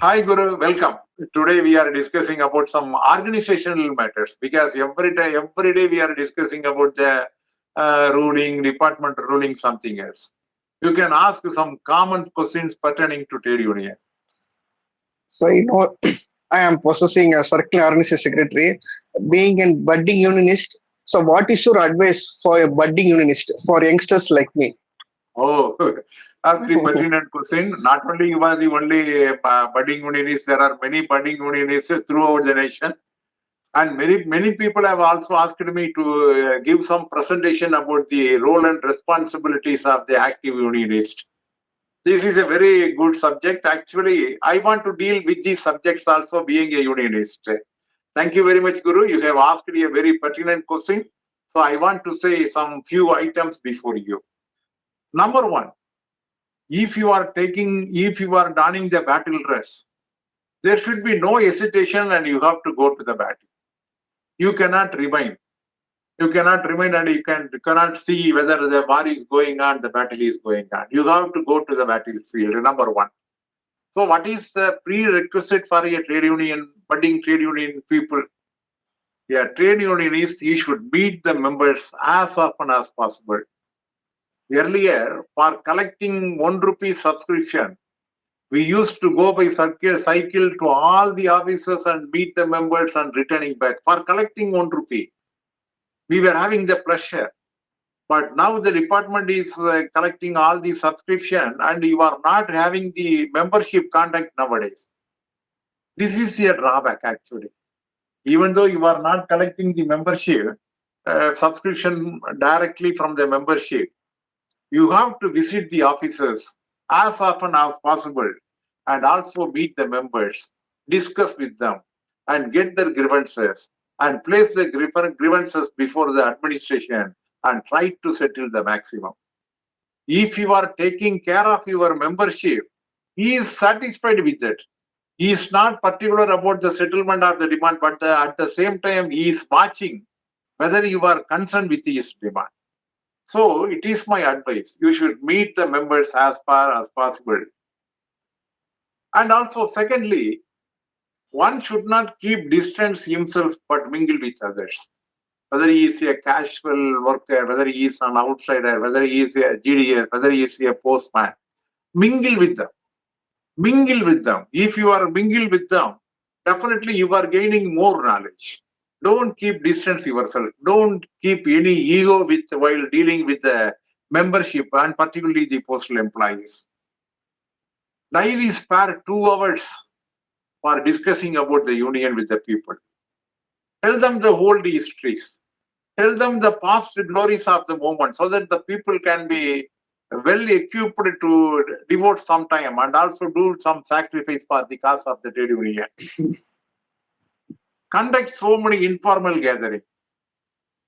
Hi Guru, welcome. Today we are discussing about some organizational matters because every day we are discussing about the department ruling something else. You can ask some common questions pertaining to trade union. So, I am possessing a circular organization secretary, being a budding unionist. So, what is your advice for a budding unionist, for youngsters like me? Oh, a very pertinent question. Not only you are the only budding unionist, there are many budding unionists throughout the nation. And many people have also asked me to give some presentation about the role and responsibilities of the active unionist. This is a very good subject. Actually, I want to deal with these subjects also being a unionist. Thank you very much, Guru. You have asked me a very pertinent question. So I want to say some few items before you. Number one, if you are donning the battle dress, there should be no hesitation and you have to go to the battle. You cannot remain. You cannot remain and you cannot see whether the war is going on, the battle is going on. You have to go to the battlefield, number one. So what is the prerequisite for a trade union, budding trade union people? A trade unionist, he should meet the members as often as possible. Earlier, for collecting ₹1 subscription, we used to go by cycle to all the offices and meet the members and returning back. For collecting ₹1, we were having the pleasure. But now the department is collecting all the subscription and you are not having the membership contact nowadays. This is a drawback actually. Even though you are not collecting the membership subscription directly from the membership, you have to visit the offices as often as possible and also meet the members, discuss with them and get their grievances and place the grievances before the administration and try to settle the maximum. If you are taking care of your membership, he is satisfied with it. He is not particular about the settlement of the demand, but at the same time, he is watching whether you are concerned with his demand. So it is my advice. You should meet the members as far as possible. And also, secondly, one should not keep distance himself but mingle with others. Whether he is a casual worker, whether he is an outsider, whether he is a GDS, whether he is a postman, mingle with them. Mingle with them. If you are mingle with them, definitely you are gaining more knowledge. Don't keep distance yourself. Don't keep any ego while dealing with the membership and particularly the postal employees. Daily spare 2 hours for discussing about the union with the people. Tell them the whole histories. Tell them the past glories of the moment so that the people can be well equipped to devote some time and also do some sacrifice for the cause of the trade union. Conduct so many informal gatherings.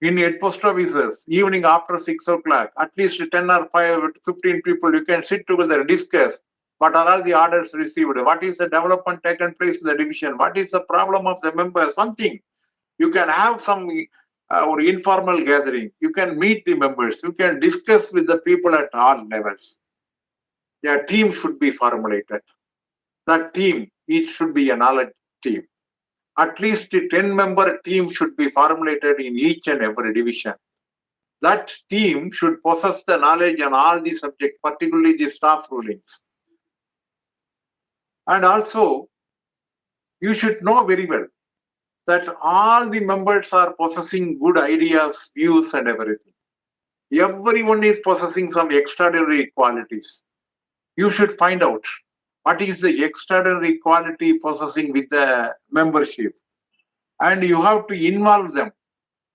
In head post offices, evening after 6 o'clock, at least 10 or 15 people, you can sit together and discuss what are all the orders received, what is the development taken place in the division, what is the problem of the members, something. You can have some or informal gathering. You can meet the members. You can discuss with the people at all levels. A team should be formulated. That team, it should be a knowledge team. At least a 10-member team should be formulated in each and every division. That team should possess the knowledge on all the subjects, particularly the staff rulings. And also, you should know very well that all the members are possessing good ideas, views, and everything. Everyone is possessing some extraordinary qualities. You should find out what is the extraordinary quality possessing with the membership. And you have to involve them.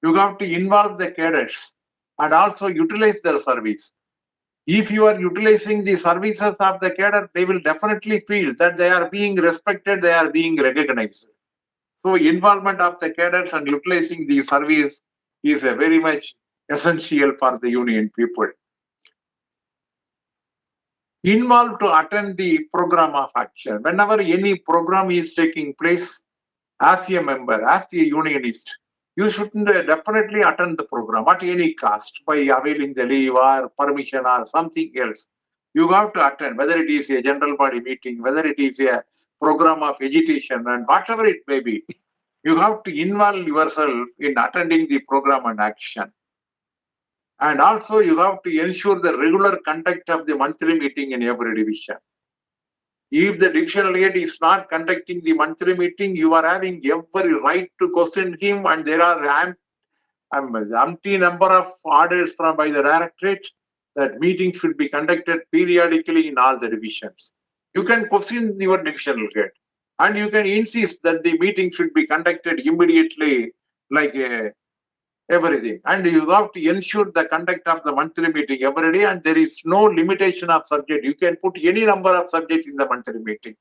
You have to involve the cadets and also utilize their service. If you are utilizing the services of the cadre, they will definitely feel that they are being respected, they are being recognized. So involvement of the cadres and utilizing the service is a very much essential for the union people. Involved to attend the program of action. Whenever any program is taking place, as a member, as a unionist, you should definitely attend the program at any cost by availing the leave or permission or something else. You have to attend, whether it is a general body meeting, whether it is a program of agitation, and whatever it may be. You have to involve yourself in attending the program and action. And also you have to ensure the regular conduct of the monthly meeting in every division. If the divisional head is not conducting the monthly meeting, you are having every right to question him, and there are umpty number of orders from by the directorate that meeting should be conducted periodically in all the divisions. You can question your divisional head, and you can insist that the meeting should be conducted immediately, like everything. And you have to ensure the conduct of the monthly meeting every day, and there is no limitation of subject. You can put any number of subject in the monthly meeting.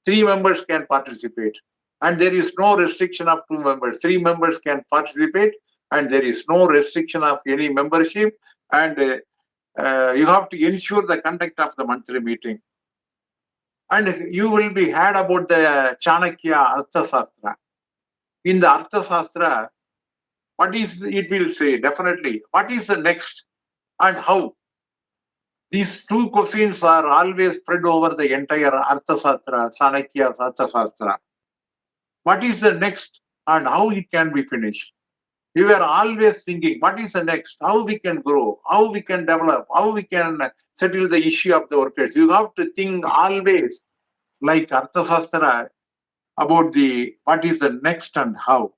3 members can participate, and there is no restriction of 2 members. 3 members can participate, and there is no restriction of any membership. And you have to ensure the conduct of the monthly meeting. And you will be heard about the Chanakya Arthasastra. In the Arthasastra, what is it will say definitely? What is the next and how? These 2 questions are always spread over the entire Arthasastra, Chanakya's Arthasastra. What is the next and how it can be finished? We were always thinking, what is the next? How we can grow? How we can develop? How we can settle the issue of the workers? You have to think always like Arthasastra about the what is the next and how.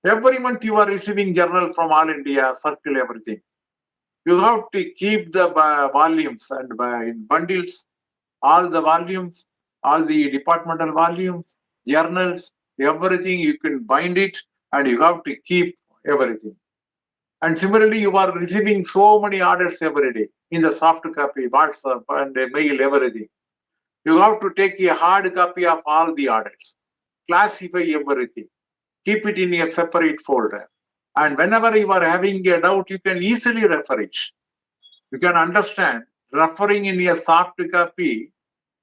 Every month you are receiving journal from All India, circle everything. You have to keep the volumes and in bundles, all the volumes, all the departmental volumes, journals, everything you can bind it, and you have to keep everything. And similarly, you are receiving so many orders every day in the soft copy, WhatsApp and mail, everything. You have to take a hard copy of all the orders, classify everything, keep it in a separate folder. And whenever you are having a doubt, you can easily refer it. You can understand referring in a soft copy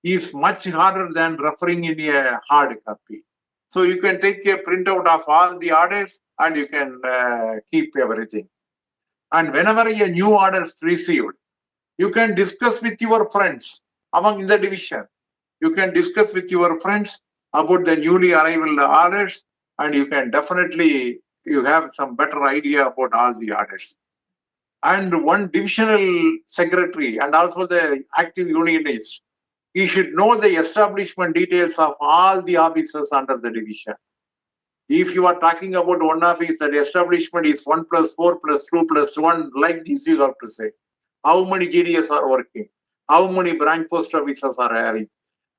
is much harder than referring in a hard copy. So you can take a printout of all the orders and you can keep everything. And whenever a new order is received, you can discuss with your friends among the division. You can discuss with your friends about the newly arrival orders, and you can definitely, you have some better idea about all the orders. And one divisional secretary and also the active unionist, he should know the establishment details of all the officers under the division. If you are talking about one office, that establishment is 1 + 4 + 2 + 1, like this you have to say. How many GDS are working? How many branch post officers are having?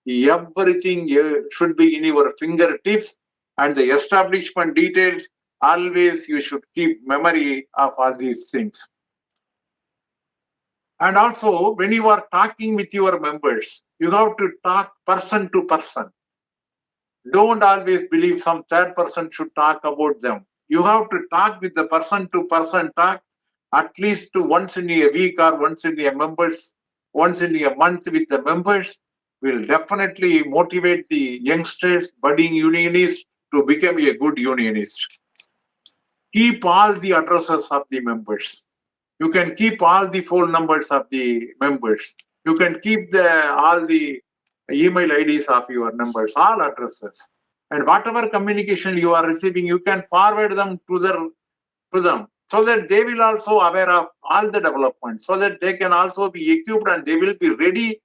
Everything should be in your fingertips, and the establishment details, always you should keep memory of all these things. And also, when you are talking with your members, you have to talk person to person. Don't always believe some third person should talk about them. You have to talk with the person to person talk at least once in a week or once in a month with the members. Will definitely motivate the youngsters, budding unionists to become a good unionist. Keep all the addresses of the members. You can keep all the phone numbers of the members. You can keep all the email IDs of your members, all addresses. And whatever communication you are receiving, you can forward them to them, so that they will also aware of all the developments, so that they can also be equipped and they will be ready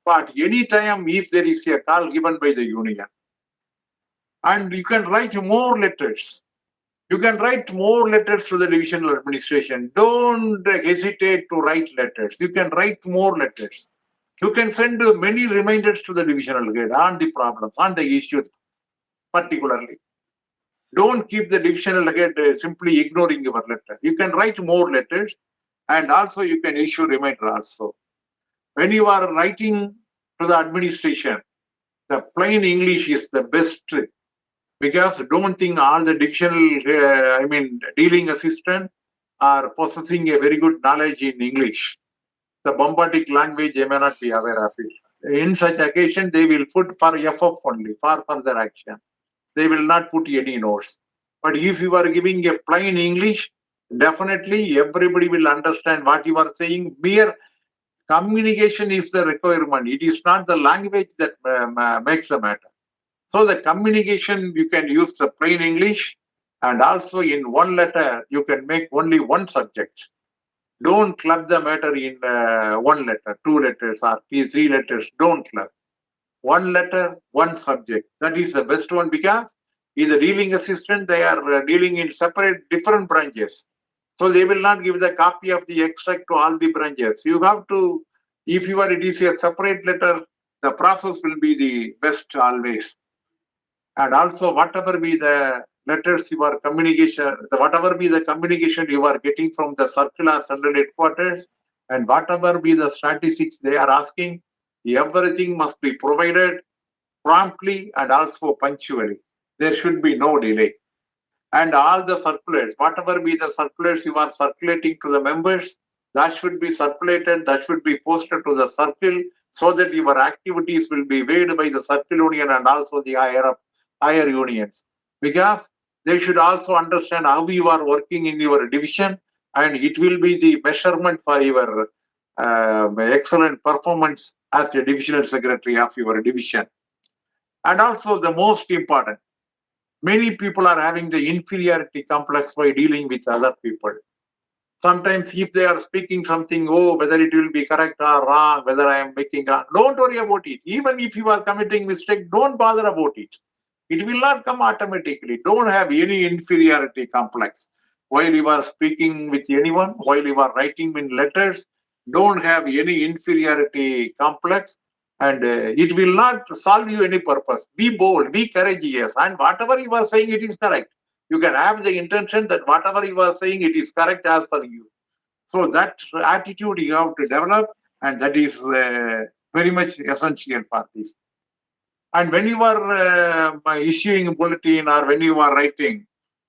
at any time if there is a call given by the union. And you can write more letters. You can write more letters to the divisional administration. Don't hesitate to write letters. You can write more letters. You can send many reminders to the divisional head on the problems, on the issues particularly. Don't keep the divisional head simply ignoring your letter. You can write more letters, and also you can issue reminder also. When you are writing to the administration, the plain English is the best, because don't think all the dealing assistant are possessing a very good knowledge in English. The bombastic language, they may not be aware of it. In such occasion, they will put for FF only, for further action. they will not put any notes. But if you are giving a plain English, definitely everybody will understand what you are saying. Mere communication is the requirement. It is not the language that makes the matter. So the communication, you can use the plain English, and also in one letter, you can make only one subject. Don't club the matter in one letter, two letters, or three letters. Don't club. One letter, one subject. That is the best one, because in the dealing assistant, they are dealing in separate, different branches. So they will not give the copy of the extract to all the branches. You have to, if you are, it is a separate letter, the process will be the best always. And also, whatever be the letters you are communication, whatever be the communication you are getting from the circular central headquarters, and whatever be the statistics they are asking, everything must be provided promptly and also punctually. There should be no delay. And all the circulars, whatever be the circulars you are circulating to the members, that should be circulated, that should be posted to the circle, so that your activities will be weighed by the circle union and also the higher unions. Because they should also understand how you are working in your division, and it will be the measurement for your excellent performance as the divisional secretary of your division. And also the most important, many people are having the inferiority complex by dealing with other people. Sometimes if they are speaking something, oh, whether it will be correct or wrong, whether I am making wrong, don't worry about it. Even if you are committing mistake, don't bother about it. It will not come automatically. Don't have any inferiority complex. While you are speaking with anyone, while you are writing in letters, don't have any inferiority complex, and it will not solve you any purpose. Be bold, be courageous, and whatever you are saying, it is correct. You can have the intention that whatever you are saying, it is correct as per you. So that attitude you have to develop, and that is very much essential for this. And when you are issuing a bulletin or when you are writing,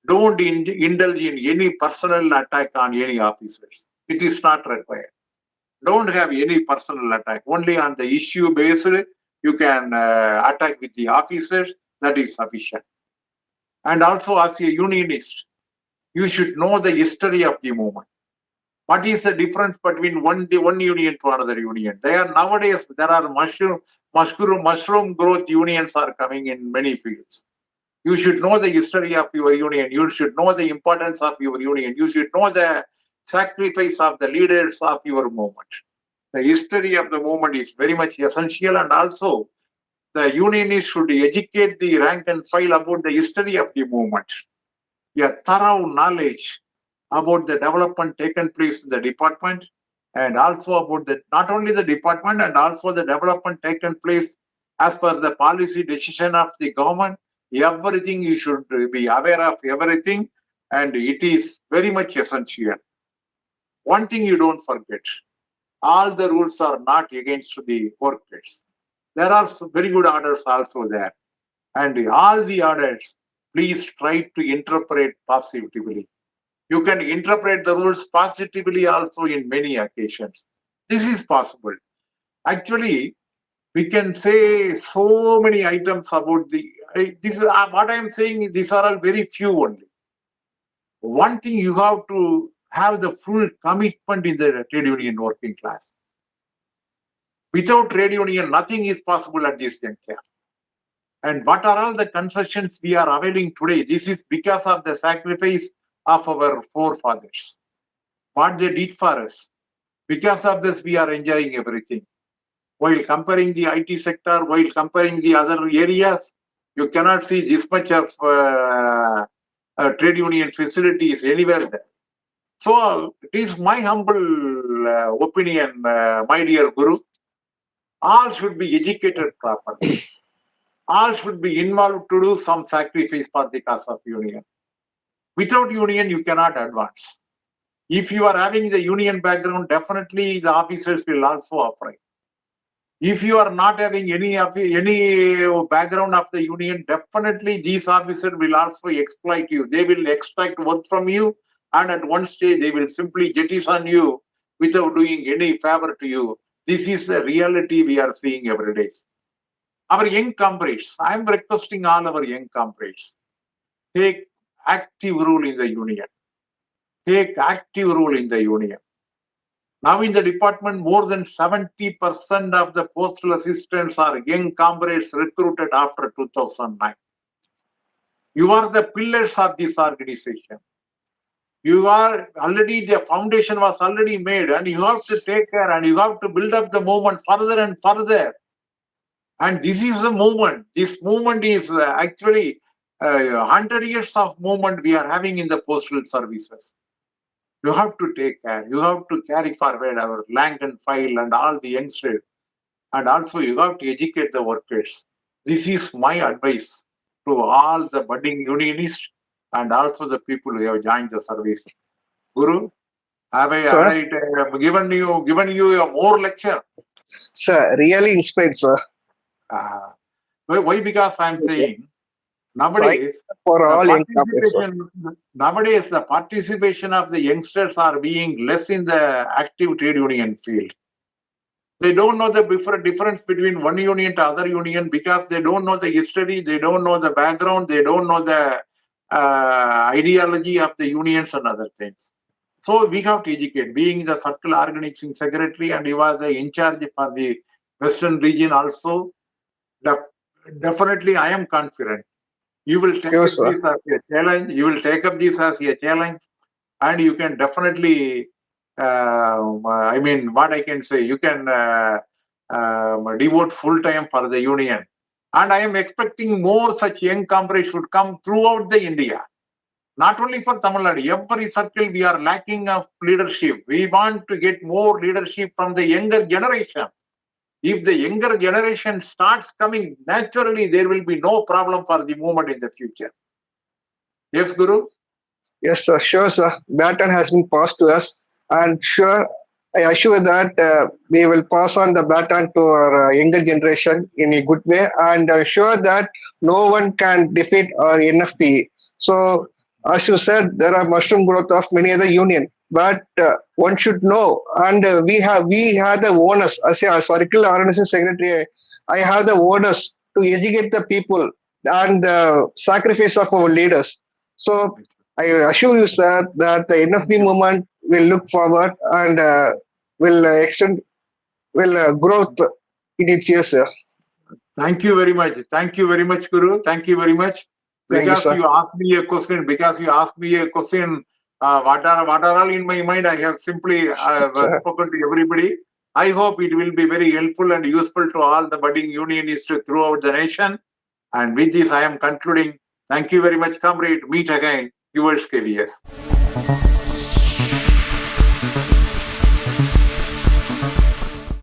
don't indulge in any personal attack on any officers. It is not required. Don't have any personal attack. Only on the issue based, you can attack with the officers. That is sufficient. And also, as a unionist, you should know the history of the movement. What is the difference between one union to another union? Nowadays there are mushroom growth unions are coming in many fields. You should know the history of your union. You should know the importance of your union. You should know the sacrifice of the leaders of your movement. The history of the movement is very much essential, and also the unionists should educate the rank and file about the history of the movement. A thorough knowledge about the development taken place in the department, and also about not only the department, and also the development taken place as per the policy decision of the government. Everything you should be aware of everything, and it is very much essential. One thing you don't forget, all the rules are not against the workplace. There are some very good orders also there, and all the orders, please try to interpret positively. You can interpret the rules positively also in many occasions. This is possible. Actually, we can say so many items about this. What I am saying, these are all very few only. One thing, you have to have the full commitment in the trade union working class. Without trade union, nothing is possible at this juncture. And what are all the concessions we are availing today? This is because of the sacrifice of our forefathers. What they did for us. Because of this, we are enjoying everything. While comparing the IT sector, while comparing the other areas, you cannot see this much of trade union facilities anywhere there. So it is my humble opinion, my dear Guru, all should be educated properly. All should be involved to do some sacrifice for the cause of union. Without union, you cannot advance. If you are having the union background, definitely the officers will also operate. If you are not having any background of the union, definitely these officers will also exploit you. They will extract work from you, and at one stage they will simply jettison you without doing any favor to you. This is the reality we are seeing every day. Our young comrades, I am requesting all our young comrades, take active role in the union. Take active role in the union. Now in the department, more than 70% of the postal assistants are young comrades recruited after 2009. You are the pillars of this organization. You are already, the foundation was already made, and you have to take care and you have to build up the movement further and further. And this is the movement. This movement is actually 100 years of movement we are having in the postal services. You have to take care. You have to carry forward our rank and file and all the youngsters. And also you have to educate the workers. This is my advice to all the budding unionists and also the people who have joined the service. Guru, have I given you a more lecture? Sir, really inspired, sir. Why? Because I am saying nowadays for all young comrades, nowadays the participation of the youngsters are being less in the active trade union field. They don't know the difference between one union to other union because they don't know the history, they don't know the background, they don't know the ideology of the unions and other things. So we have to educate. Being the circle organizing secretary and you are the in charge for the Western region also, definitely I am confident. You will take up this as a challenge. You will take up this as a challenge, and you can definitely. I mean, what I can say, you can devote full time for the union, and I am expecting more such young comrades should come throughout the India. Not only for Tamil Nadu, every circle we are lacking of leadership. We want to get more leadership from the younger generation. If the younger generation starts coming, naturally there will be no problem for the movement in the future. Yes, Guru? Yes, sir. Sure, sir. Baton has been passed to us, and sure, I assure that we will pass on the baton to our younger generation in a good way, and I'm sure that no one can defeat our NFP. So, as you said, there are mushroom growth of many other union, but one should know, and we have the onus as a circular organization secretary. I have the onus to educate the people and the sacrifice of our leaders. So I assure you, sir, that the NFB movement will look forward and will growth in its years, sir. Thank you very much. Thank you very much, Guru. Thank you very much. Because you asked me a question. What are all in my mind? I have simply spoken to everybody. I hope it will be very helpful and useful to all the budding unionists throughout the nation. And with this, I am concluding. Thank you very much, comrade. Meet again. Yours, Kayveeyes.